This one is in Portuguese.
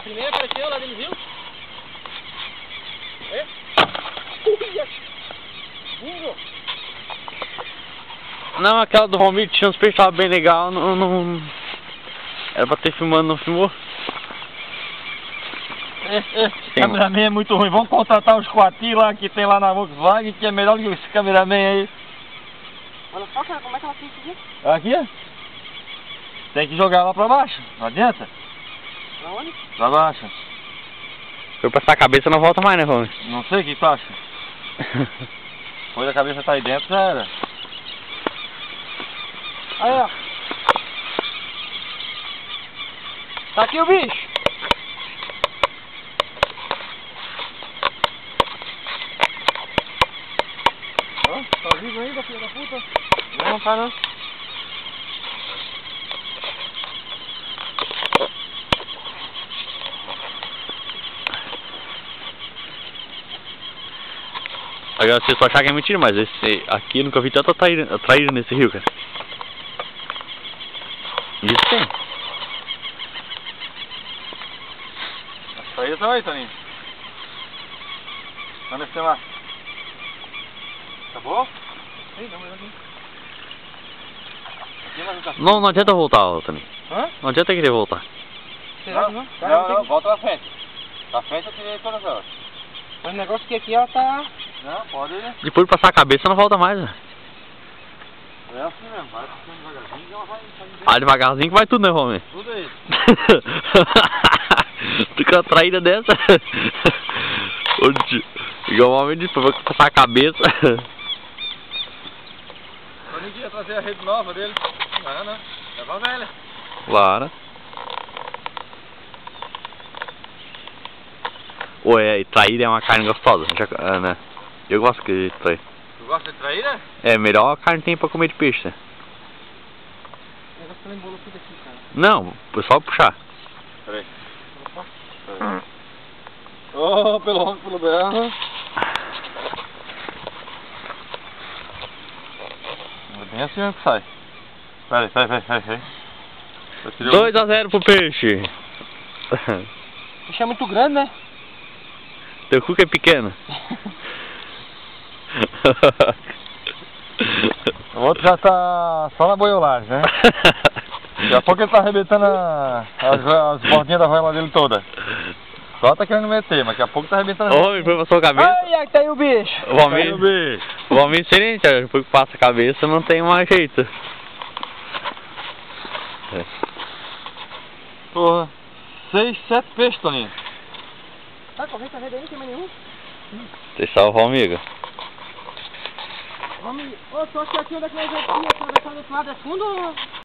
primeira apareceu lá dentro, viu? É? Bingo! Não, aquela do Romir tinha uns peixes que tava bem legal, não... Era pra ter filmando, não filmou? Esse cameraman é muito ruim. Vamos contratar os Coati lá que tem lá na Volkswagen, que é melhor que esse cameraman aí. Olha só, cara, como é que ela fez isso Aqui? aqui? Tem que jogar lá pra baixo, não adianta? Pra onde? Pra baixo. Foi passar a cabeça, não volta mais, né, Romir? Não sei o que tu acha. Depois a cabeça tá aí dentro, já era. Aí, ó. Tá aqui o bicho. Ó, tá vivo ainda, filho da puta? Não, tá não. Agora vocês podem achar que é mentira, mas esse aqui eu nunca vi tanta traíra nesse rio, cara. Isso tem. Essa aí tá aí, Toninho. Onde você lá? Acabou? Sim, dá uma olhadinha. Aqui mais um cachorro. Não adianta voltar, Tony. Hã? Não adianta querer voltar. Será que não? Não, volta pra frente. Pra frente eu tirei todas elas. O negócio que aqui ela tá... Não, pode ir. Depois de passar a cabeça não volta mais, né? É assim mesmo, vai ficando devagarzinho e ela vai saindo. Ah, devagarzinho que vai tudo, né, Romir? Tudo isso. Tu com a traíra dessa? Igual o homem disse, vou passar a cabeça. Quando a gente ia trazer a rede nova dele. Não. Leva a velha. Claro. Ué, traíra é uma carne gostosa, né? Eu gosto de traíra. Tu gosta de traíra? É, melhor carne tem pra comer de peixe, né? O negócio tá embolou tudo aqui, cara. Não, foi só puxar. Peraí. Oh, pelo ronco, pelo berro. É bem assim mesmo que sai. Peraí. 2-0 pro peixe. O peixe é muito grande, né? Teu cu que é pequeno. O outro já tá só na boiolagem, né? Daqui a pouco ele tá arrebentando as bordinhas da vela dele toda. Só tá querendo meter, mas daqui a pouco tá arrebentando. Homem, foi pra sua cabeça. Ai, tá aí o bicho. O homem excelente, depois que passa a cabeça não tem mais jeito. Porra, 6, 7 peixes, Toninho. Tá, corrente a rede aí, não tem mais nenhum. Vocês salvam, amigo. Vamos... Ô, só que aqui onde é que nós já tinha atravessado esse lado é fundo ou...